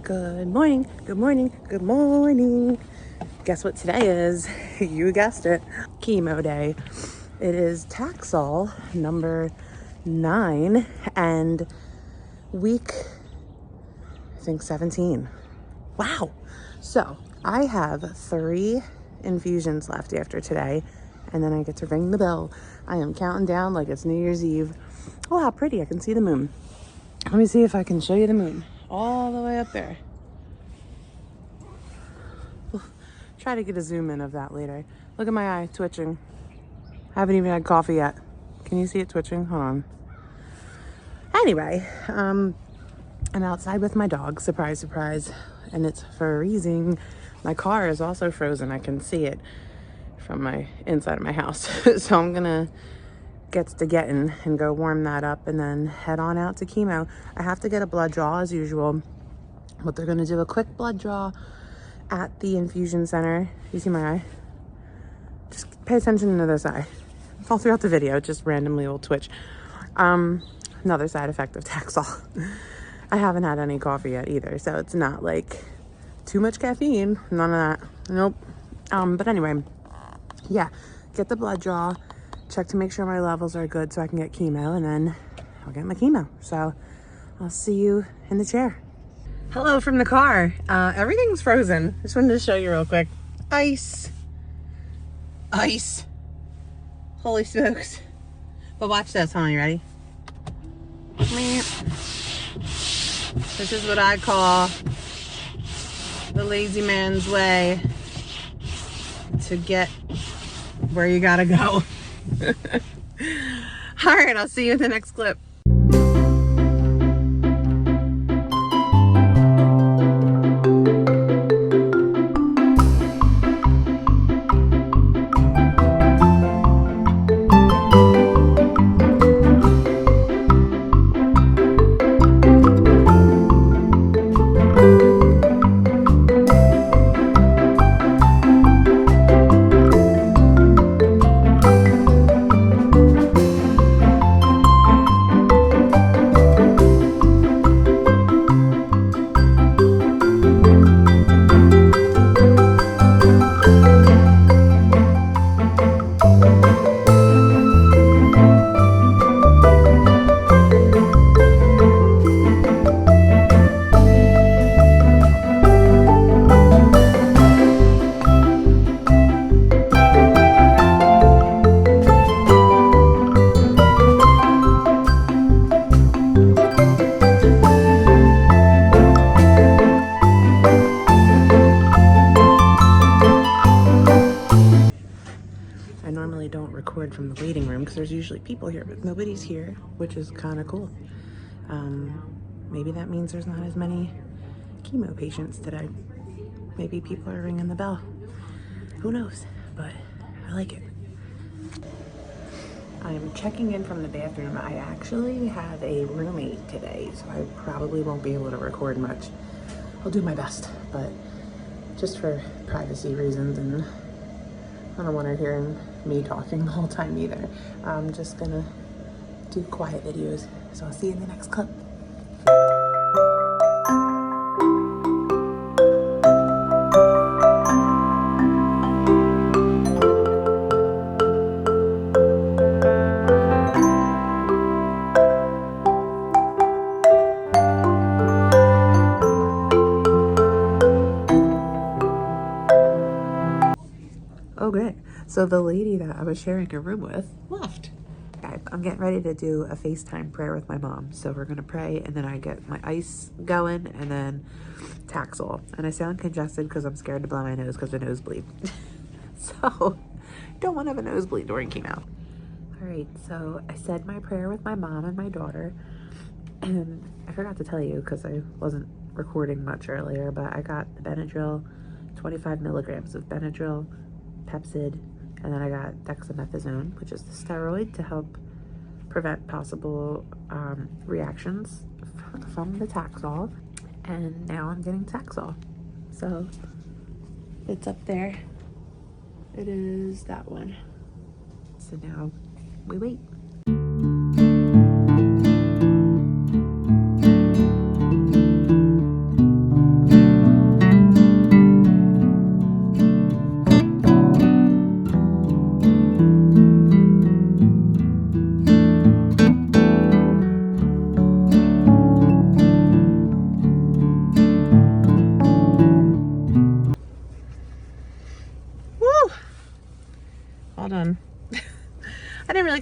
Good morning, good morning, good morning. Guess what today is? You guessed it. Chemo day. It is Taxol number 9 and week, I think 17. Wow. So I have 3 infusions left after today, and then I get to ring the bell. I am counting down like it's New Year's Eve. Oh, how pretty. I can see the moon. Let me see if I can show you the moon. All the way up there. We'll try to get a zoom in of that later. Look at my eye twitching. I haven't even had coffee yet. Can you see it twitching? Hold on. Anyway, I'm outside with my dog. Surprise, surprise. And it's freezing. My car is also frozen. I can see it from my inside of my house. So I'm gonna get to getting and go warm that up and then head on out to chemo. I have to get a blood draw as usual, but they're gonna do a quick blood draw at the infusion center. You see my eye? Just pay attention to this eye. All throughout the video, it just randomly will twitch. Another side effect of Taxol. I haven't had any coffee yet either, so it's not like too much caffeine. None of that. Nope. But anyway, yeah, get the blood draw, check to make sure my levels are good so I can get chemo, and then I'll get my chemo. So I'll see you in the chair. Hello from the car. Everything's frozen. Just wanted to show you real quick. Ice. Ice. Holy smokes. But watch this, huh? You ready? This is what I call the lazy man's way to get where you gotta go. All right, I'll see you in the next clip. From the waiting room because there's usually people here, but nobody's here, which is kind of cool. Maybe that means there's not as many chemo patients today. Maybe people are ringing the bell. Who knows? But I like it. I am checking in from the bathroom. I actually have a roommate today, so I probably won't be able to record much. I'll do my best, but just for privacy reasons, and I don't want her hearing me talking the whole time either. I'm just gonna do quiet videos. So I'll see you in the next clip. Okay, so the lady that I was sharing a room with left. Okay, I'm getting ready to do a FaceTime prayer with my mom. So we're gonna pray, and then I get my ice going, and then Taxol. And I sound congested because I'm scared to blow my nose because of nosebleed. So don't want to have a nosebleed during chemo. All right, so I said my prayer with my mom and my daughter, and I forgot to tell you because I wasn't recording much earlier, but I got the Benadryl, 25 milligrams of Benadryl, Pepsid, and then I got dexamethasone, which is the steroid to help prevent possible reactions from the Taxol. And now I'm getting Taxol. So it's up there. It is that one. So now we wait.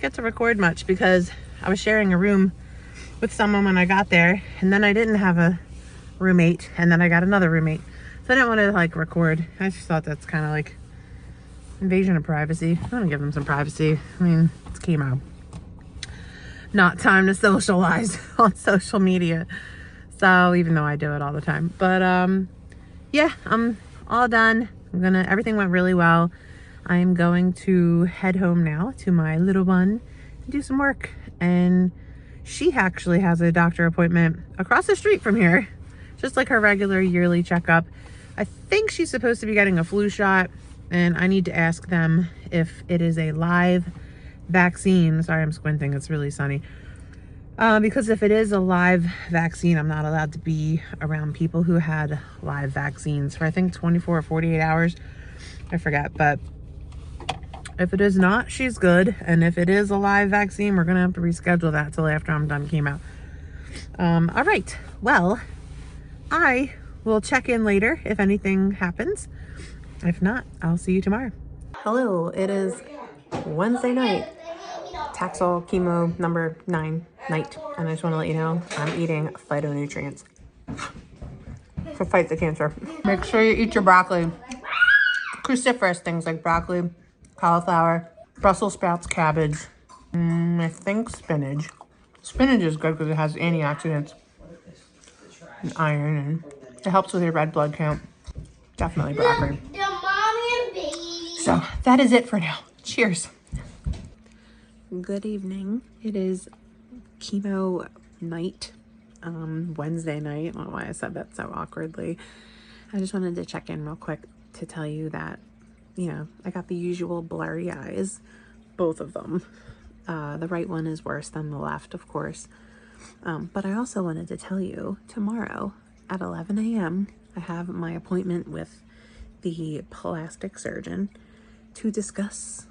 get to record much because I was sharing a room with someone when I got there, and then I didn't have a roommate, and then I got another roommate. So I didn't want to like record. I just thought that's kind of like invasion of privacy. I want to give them some privacy. I mean, it's chemo. Not time to socialize on social media. So even though I do it all the time, but yeah, I'm all done. Everything went really well. I'm going to head home now to my little one and do some work. And she actually has a doctor appointment across the street from here, just like her regular yearly checkup. I think she's supposed to be getting a flu shot, and I need to ask them if it is a live vaccine. Sorry, I'm squinting. It's really sunny. Because if it is a live vaccine, I'm not allowed to be around people who had live vaccines for I think 24 or 48 hours. I forget, but if it is not, she's good. And if it is a live vaccine, we're gonna have to reschedule that till after I'm done chemo. All right, well, I will check in later if anything happens. If not, I'll see you tomorrow. Hello, it is Wednesday night. Taxol chemo number 9 night, and I just want to let you know I'm eating phytonutrients to fight the cancer. Make sure you eat your broccoli. Cruciferous things like broccoli, cauliflower, Brussels sprouts, cabbage, I think spinach. Spinach is good because it has antioxidants and iron, and it helps with your red blood count. Definitely broccoli. So that is it for now. Cheers. Good evening. It is chemo night, Wednesday night. I don't know why I said that so awkwardly. I just wanted to check in real quick to tell you that, you know, I got the usual blurry eyes, both of them. The right one is worse than the left, of course. But I also wanted to tell you tomorrow at 11 a.m. I have my appointment with the plastic surgeon to discuss,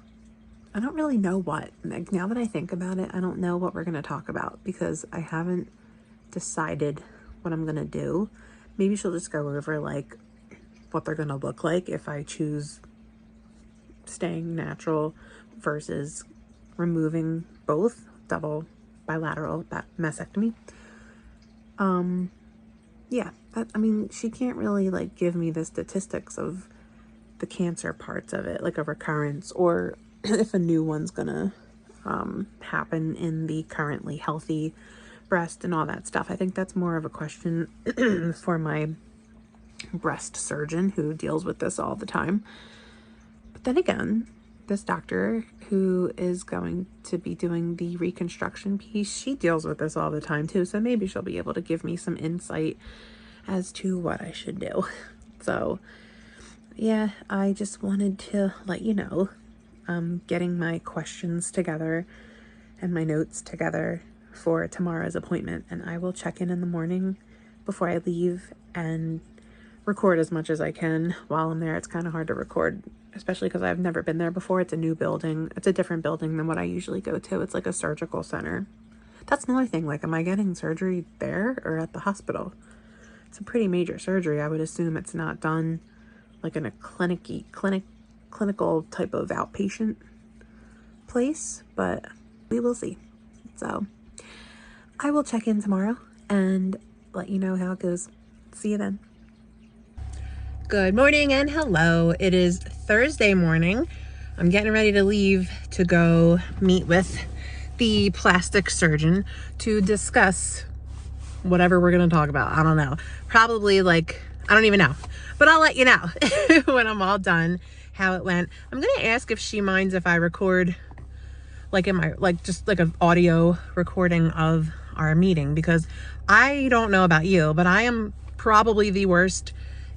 I don't really know what. Like, now that I think about it, I don't know what we're going to talk about because I haven't decided what I'm going to do. Maybe she'll just go over like what they're going to look like if I choose staying natural versus removing both, double bilateral mastectomy. Yeah, I mean, she can't really like give me the statistics of the cancer parts of it, like a recurrence, or if a new one's gonna happen in the currently healthy breast and all that stuff. I think that's more of a question for my breast surgeon who deals with this all the time. But then again, this doctor who is going to be doing the reconstruction piece, she deals with this all the time too. So maybe she'll be able to give me some insight as to what I should do. So yeah, I just wanted to let you know I'm getting my questions together and my notes together for tomorrow's appointment, and I will check in the morning before I leave and record as much as I can while I'm there. It's kind of hard to record, especially because I've never been there before. It's a new building. It's a different building than what I usually go to. It's like a surgical center. That's another thing. Like, am I getting surgery there or at the hospital? It's a pretty major surgery. I would assume it's not done like in a clinical type of outpatient place, but we will see. So I will check in tomorrow and let you know how it goes. See you then. Good morning and hello. It is Thursday morning. I'm getting ready to leave to go meet with the plastic surgeon to discuss whatever we're going to talk about. I don't know. Probably like, I don't even know, but I'll let you know when I'm all done how it went. I'm going to ask if she minds if I record like in my, like just like an audio recording of our meeting, because I don't know about you, but I am probably the worst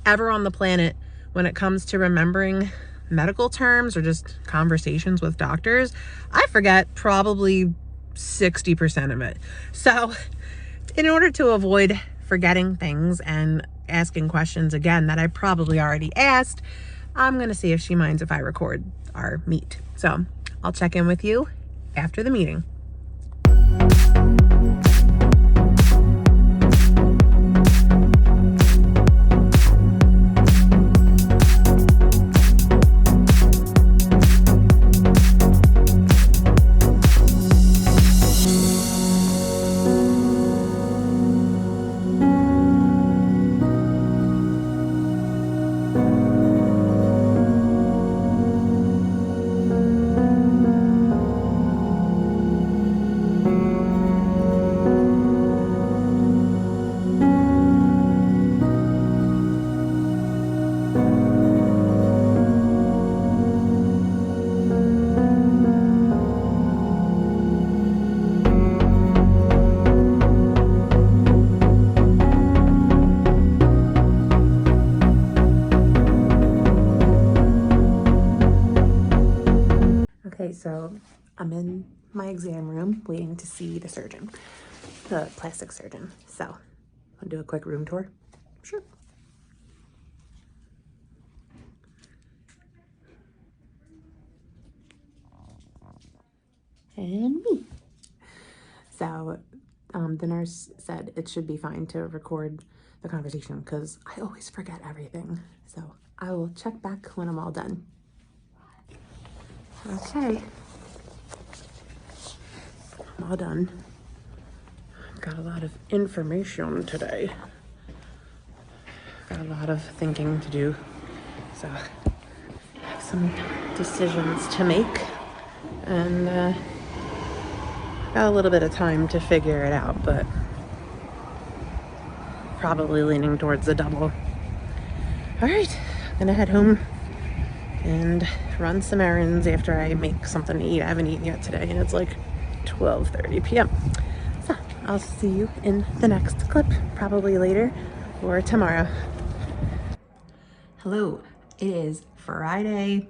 ever on the planet when it comes to remembering medical terms or just conversations with doctors. I forget probably 60% of it. So in order to avoid forgetting things and asking questions again that I probably already asked, I'm going to see if she minds if I record our meet. So I'll check in with you after the meeting. I'm in my exam room waiting to see the surgeon, the plastic surgeon. So I'll do a quick room tour. Sure. And me. So the nurse said it should be fine to record the conversation because I always forget everything. So I will check back when I'm all done. Okay. I'm all done. I've got a lot of information today. Got a lot of thinking to do. So I have some decisions to make. And got a little bit of time to figure it out, but probably leaning towards the double. All right, I'm gonna head home and run some errands after I make something to eat. I haven't eaten yet today, and it's like 12:30 p.m. So I'll see you in the next clip, probably later or tomorrow. Hello, it is Friday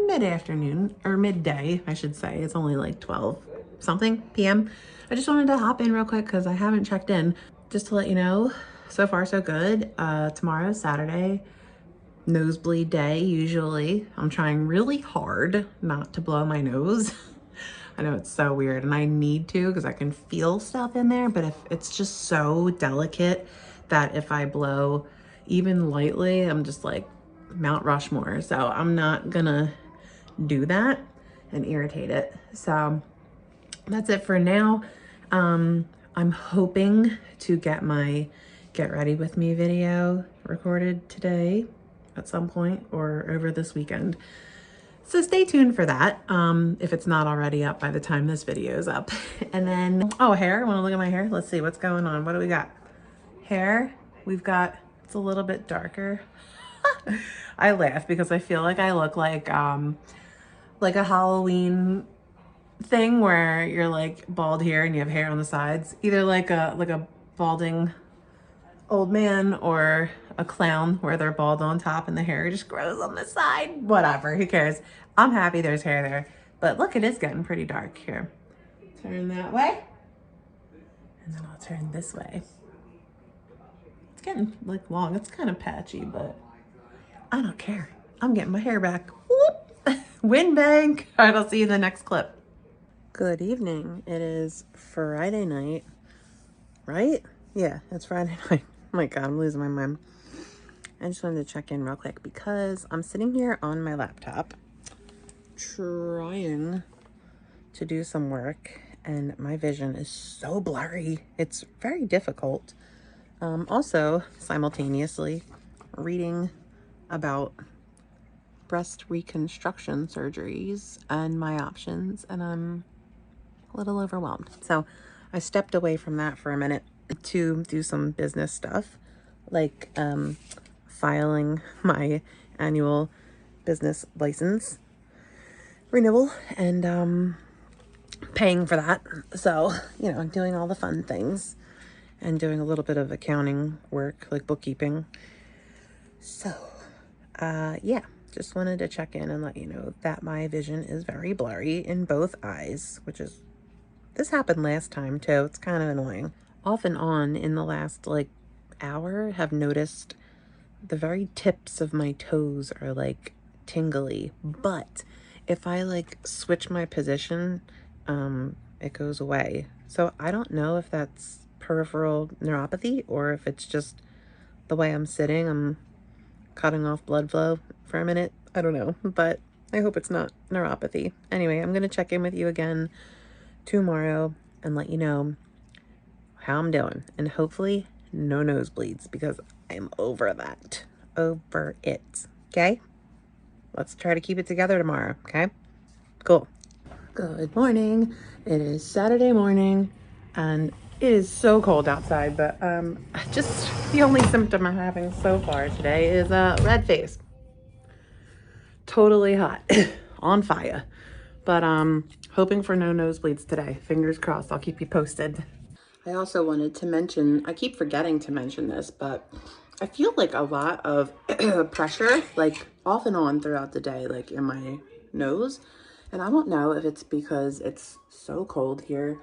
mid-afternoon, or midday, I should say. It's only like 12 something p.m. I just wanted to hop in real quick because I haven't checked in. Just to let you know, so far so good. Tomorrow's Saturday, nosebleed day usually. I'm trying really hard not to blow my nose. I know it's so weird and I need to because I can feel stuff in there, but if it's just so delicate that if I blow even lightly, I'm just like Mount Rushmore. So I'm not gonna do that and irritate it. So that's it for now. I'm hoping to get my get ready with me video recorded today at some point or over this weekend. So stay tuned for that, if it's not already up by the time this video is up. And then, oh, hair, wanna look at my hair? Let's see what's going on. What do we got? Hair, we've got, it's a little bit darker. I laugh because I feel like I look like a Halloween thing where you're like bald here and you have hair on the sides, either like a balding old man or a clown where they're bald on top and the hair just grows on the side. Whatever, who cares? I'm happy there's hair there, but look, it is getting pretty dark here. Turn that way and then I'll turn this way. It's getting like long. It's kind of patchy, but I don't care. I'm getting my hair back. Whoop. Win bank. All right, I'll see you in the next clip. Good evening. It is Friday night, right? Yeah, it's Friday night. Oh my God, I'm losing my mind. I just wanted to check in real quick because I'm sitting here on my laptop trying to do some work and my vision is so blurry. It's very difficult. Also, simultaneously reading about breast reconstruction surgeries and my options, and I'm a little overwhelmed. So I stepped away from that for a minute to do some business stuff, like filing my annual business license renewal and paying for that. So, you know, doing all the fun things and doing a little bit of accounting work, like bookkeeping. So, yeah, just wanted to check in and let you know that my vision is very blurry in both eyes, which is, this happened last time too. It's kind of annoying. Off and on in the last like hour, have noticed the very tips of my toes are like tingly, but if I like switch my position, it goes away. So I don't know if that's peripheral neuropathy or if it's just the way I'm sitting. I'm cutting off blood flow for a minute. I don't know, but I hope it's not neuropathy. Anyway, I'm going to check in with you again tomorrow and let you know how I'm doing, and hopefully no nosebleeds because I'm over that. Over it. Okay? Let's try to keep it together tomorrow. Okay? Cool. Good morning. It is Saturday morning and it is so cold outside, but just the only symptom I'm having so far today is a red face. Totally hot. On fire. But hoping for no nosebleeds today. Fingers crossed. I'll keep you posted. I also wanted to mention, I keep forgetting to mention this, but I feel like a lot of pressure, like off and on throughout the day, like in my nose. And I don't know if it's because it's so cold here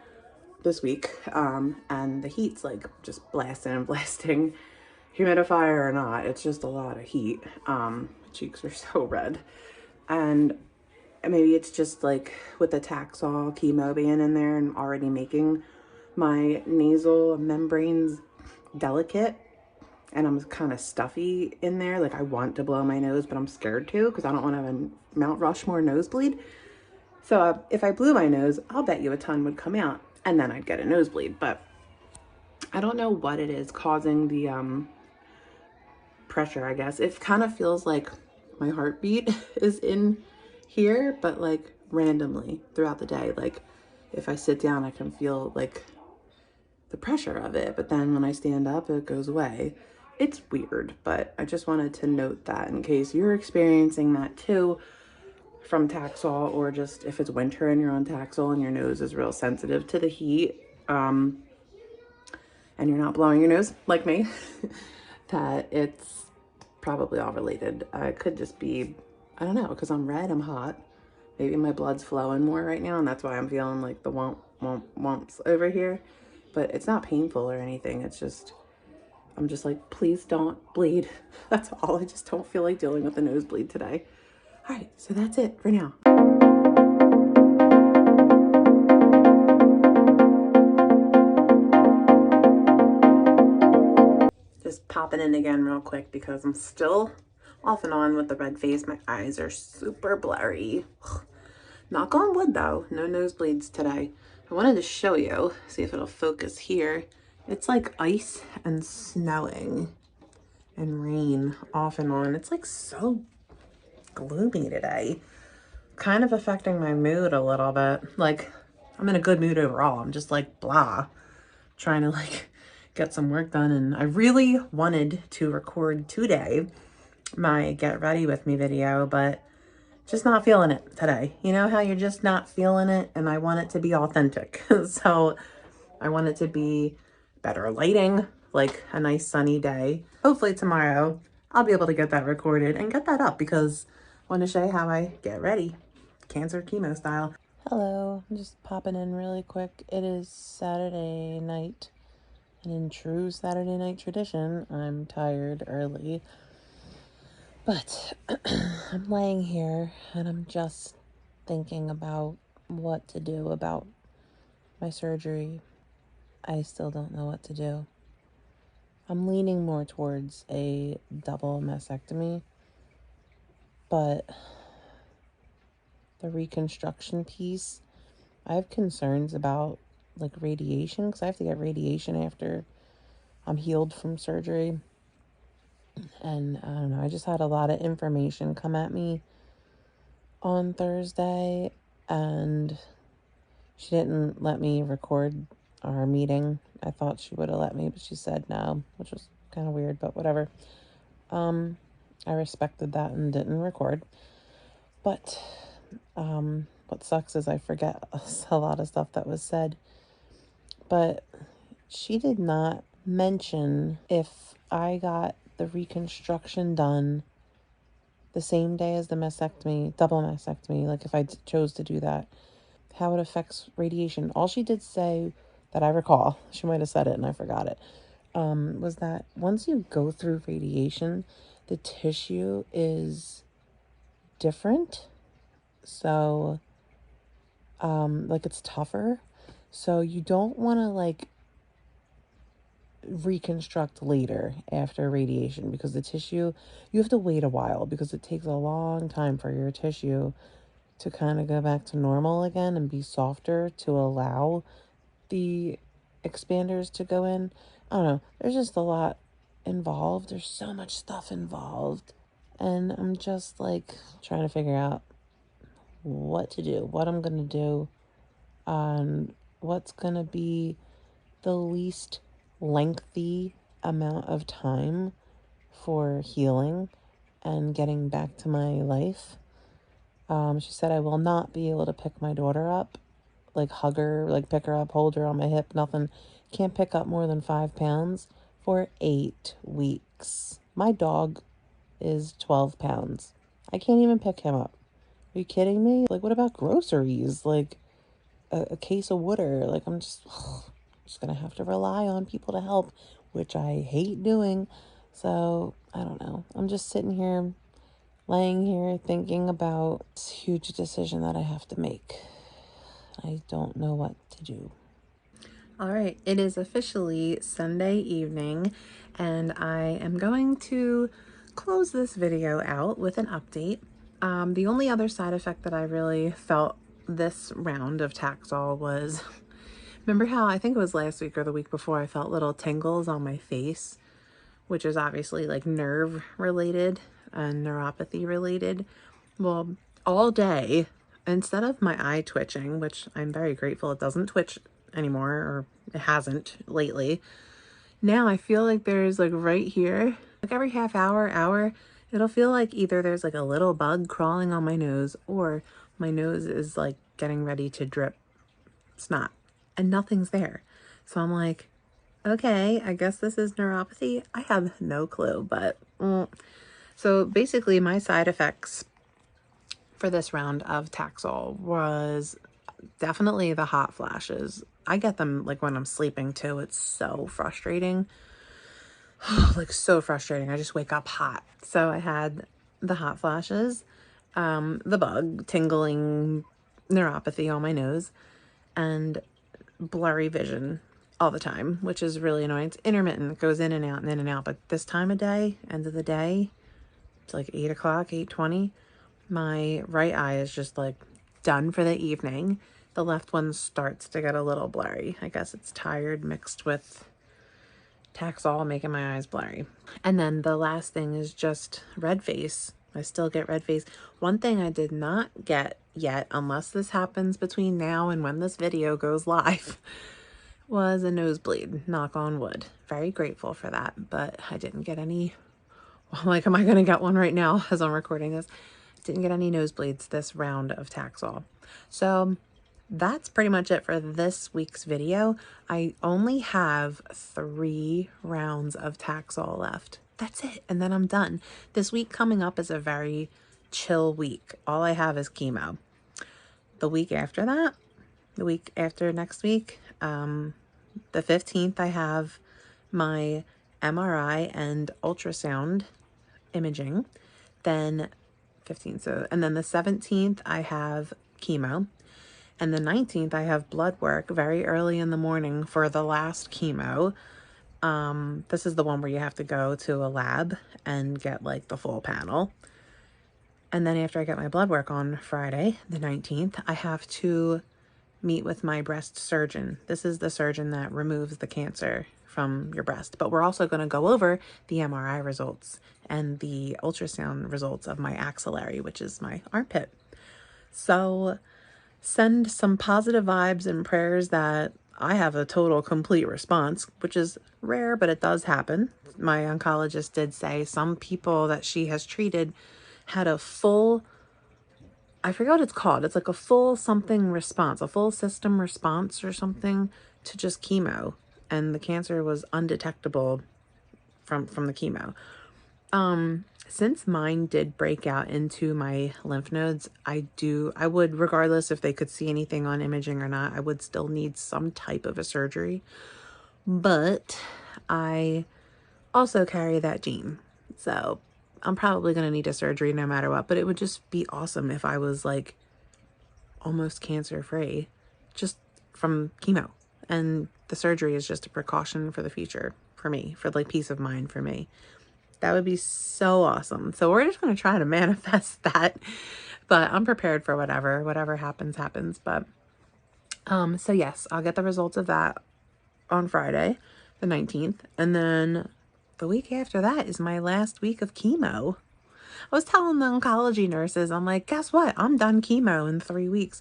this week, and the heat's like just blasting and blasting, humidifier or not, it's just a lot of heat. My cheeks are so red. And maybe it's just like with the Taxol chemo being in there and already making my nasal membranes delicate, and I'm kind of stuffy in there. Like I want to blow my nose, but I'm scared to because I don't want to have a Mount Rushmore nosebleed. So if I blew my nose, I'll bet you a ton would come out and then I'd get a nosebleed. But I don't know what it is causing the pressure, I guess. It kind of feels like my heartbeat is in here, but like randomly throughout the day. Like if I sit down, I can feel like the pressure of it, but then when I stand up, it goes away. It's weird, but I just wanted to note that in case you're experiencing that too from Taxol, or just if it's winter and you're on Taxol and your nose is real sensitive to the heat, and you're not blowing your nose like me, that it's probably all related. It could just be, I don't know, because I'm red, I'm hot. Maybe my blood's flowing more right now, and that's why I'm feeling like the wumps over here. But it's not painful or anything. It's just, I'm just like, please don't bleed. That's all. I just don't feel like dealing with a nosebleed today. All right, so that's it for now. Just popping in again real quick because I'm still off and on with the red face. My eyes are super blurry. Knock on wood though, no nosebleeds today. I wanted to show you, see if it'll focus here. It's like ice and snowing and rain off and on. It's like so gloomy today. Kind of affecting my mood a little bit. Like I'm in a good mood overall. I'm just like blah, trying to like get some work done. And I really wanted to record today my get ready with me video, but just not feeling it today. You know how you're just not feeling it, and I want it to be authentic. So I want it to be better lighting, like a nice sunny day. Hopefully tomorrow I'll be able to get that recorded and get that up because I want to show you how I get ready, cancer chemo style. Hello, I'm just popping in really quick. It is Saturday night, and in true Saturday night tradition, I'm tired early. But I'm laying here and I'm just thinking about what to do about my surgery. I still don't know what to do. I'm leaning more towards a double mastectomy, but the reconstruction piece, I have concerns about like radiation because I have to get radiation after I'm healed from surgery. And I don't know, I just had a lot of information come at me on Thursday, and she didn't let me record our meeting. I thought she would have let me, but she said no, which was kind of weird, but whatever. I respected that and didn't record. But what sucks is I forget a lot of stuff that was said. But she did not mention if I got the reconstruction done the same day as the mastectomy, double mastectomy, like if I chose to do that, how it affects radiation. All she did say that I recall, she might have said it and I forgot it, was that once you go through radiation, the tissue is different. So, like it's tougher. So you don't want to like reconstruct later after radiation because the tissue, you have to wait a while because it takes a long time for your tissue to kind of go back to normal again and be softer to allow the expanders to go in. I don't know. There's just a lot involved. There's so much stuff involved. And I'm just like trying to figure out what to do, what I'm going to do, and what's going to be the least lengthy amount of time for healing and getting back to my life. She said I will not be able to pick my daughter up, like hug her, like pick her up, hold her on my hip, nothing. Can't pick up more than 5 pounds for 8 weeks. My dog is 12 pounds. I can't even pick him up Are you kidding me? Like, what about groceries? Like, a case of water? Like, I'm just gonna have to rely on people to help, which I hate doing. So, I don't know. I'm just sitting here, laying here, thinking about this huge decision that I have to make. I don't know what to do. All right, it is officially Sunday evening, and I am going to close this video out with an update. The only other side effect that I really felt this round of Taxol was, remember how I think it was last week or the week before, I felt little tingles on my face, which is obviously like nerve related and neuropathy related. Well, all day, instead of my eye twitching, which I'm very grateful it doesn't twitch anymore, or it hasn't lately, now I feel like there's like right here, like every half hour, it'll feel like either there's like a little bug crawling on my nose, or my nose is like getting ready to drip snot, and nothing's there. So I'm like, okay, I guess this is neuropathy. I have no clue, but so basically my side effects for this round of Taxol was definitely the hot flashes. I get them like when I'm sleeping too. It's so frustrating. Like so frustrating. I just wake up hot. So I had the hot flashes, the bug, tingling, neuropathy on my nose, and blurry vision all the time, which is really annoying. It's intermittent. It goes in and out and in and out. But this time of day, end of the day, it's like 8 o'clock, 8:20. My right eye is just like done for the evening. The left one starts to get a little blurry. I guess it's tired mixed with Taxol making my eyes blurry. And then the last thing is just red face. I still get red face. One thing I did not get yet, unless this happens between now and when this video goes live, was a nosebleed. Knock on wood. Very grateful for that, but I didn't get any. Well, like, am I going to get one right now as I'm recording this? Didn't get any nosebleeds this round of Taxol. So that's pretty much it for this week's video. I only have 3 rounds of Taxol left. That's it. And then I'm done. This week coming up is a very chill week. All I have is chemo. The week after that, the week after next week, the 15th, I have my MRI and ultrasound imaging. Then 15th, so, and then the 17th, I have chemo. And the 19th, I have blood work very early in the morning for the last chemo. This is the one where you have to go to a lab and get like the full panel. And then after I get my blood work on Friday, the 19th, I have to meet with my breast surgeon. This is the surgeon that removes the cancer from your breast. But we're also going to go over the MRI results and the ultrasound results of my axillary, which is my armpit. So send some positive vibes and prayers that I have a total complete response, which is rare, but it does happen. My oncologist did say some people that she has treated had a full, I forget what it's called. It's like a full something response, a full system response or something to just chemo. And the cancer was undetectable from the chemo. Since mine did break out into my lymph nodes, I would, regardless if they could see anything on imaging or not, I would still need some type of a surgery. But I also carry that gene. So I'm probably going to need a surgery no matter what, but it would just be awesome if I was like almost cancer free just from chemo. And the surgery is just a precaution for the future for me, for like peace of mind for me. That would be so awesome. So we're just going to try to manifest that, but I'm prepared for whatever happens. But, so yes, I'll get the results of that on Friday, the 19th. And then the week after that is my last week of chemo. I was telling the oncology nurses, I'm like, guess what? I'm done chemo in 3 weeks.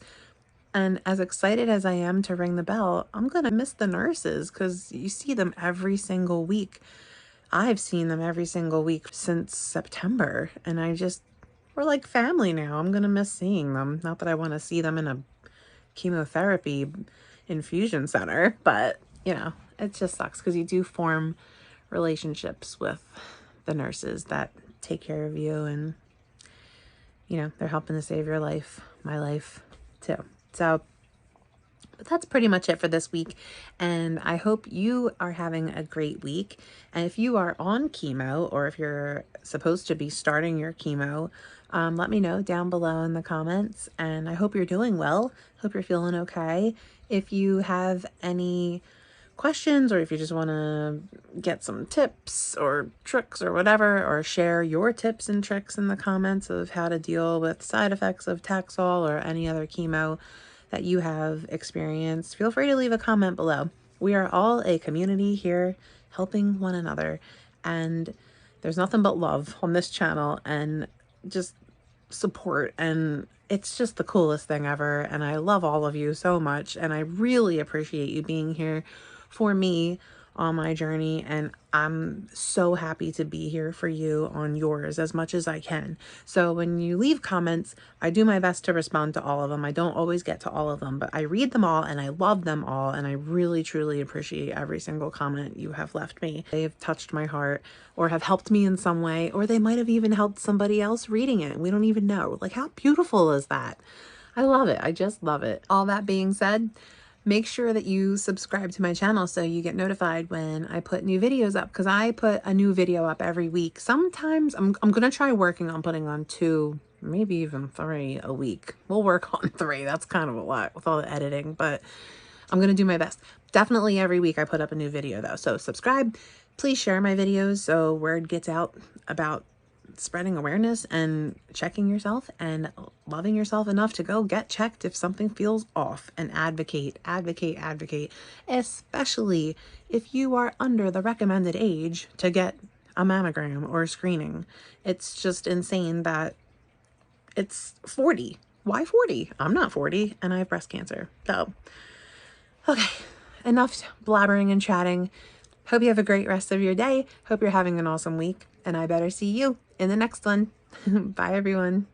And as excited as I am to ring the bell, I'm going to miss the nurses because you see them every single week. I've seen them every single week since September, and we're like family now. I'm going to miss seeing them. Not that I want to see them in a chemotherapy infusion center, but you know, it just sucks because you do form relationships with the nurses that take care of you, and you know, they're helping to save your life, my life too. So, but that's pretty much it for this week. And I hope you are having a great week. And if you are on chemo, or if you're supposed to be starting your chemo, let me know down below in the comments. And I hope you're doing well. Hope you're feeling okay. If you have any questions, or if you just want to get some tips or tricks or whatever, or share your tips and tricks in the comments of how to deal with side effects of Taxol or any other chemo that you have experienced, feel free to leave a comment below. We are all a community here helping one another, and there's nothing but love on this channel and just support, and it's just the coolest thing ever. And I love all of you so much, and I really appreciate you being here for me on my journey, and I'm so happy to be here for you on yours as much as I can. So when you leave comments, I do my best to respond to all of them. I don't always get to all of them, but I read them all and I love them all, and I really truly appreciate every single comment you have left me. They've touched my heart, or have helped me in some way, or they might have even helped somebody else reading it. We don't even know. Like, how beautiful is that? I love it. I just love it. All that being said, make sure that you subscribe to my channel so you get notified when I put new videos up, because I put a new video up every week. Sometimes I'm going to try working on putting on 2, maybe even 3 a week. We'll work on 3. That's kind of a lot with all the editing, but I'm going to do my best. Definitely every week I put up a new video though. So subscribe. Please share my videos so word gets out about spreading awareness and checking yourself and loving yourself enough to go get checked if something feels off, and advocate, advocate, advocate, especially if you are under the recommended age to get a mammogram or a screening. It's just insane that it's 40. Why 40? I'm not 40 and I have breast cancer. So, okay, enough blabbering and chatting. Hope you have a great rest of your day. Hope you're having an awesome week, and I better see you in the next one. Bye, everyone.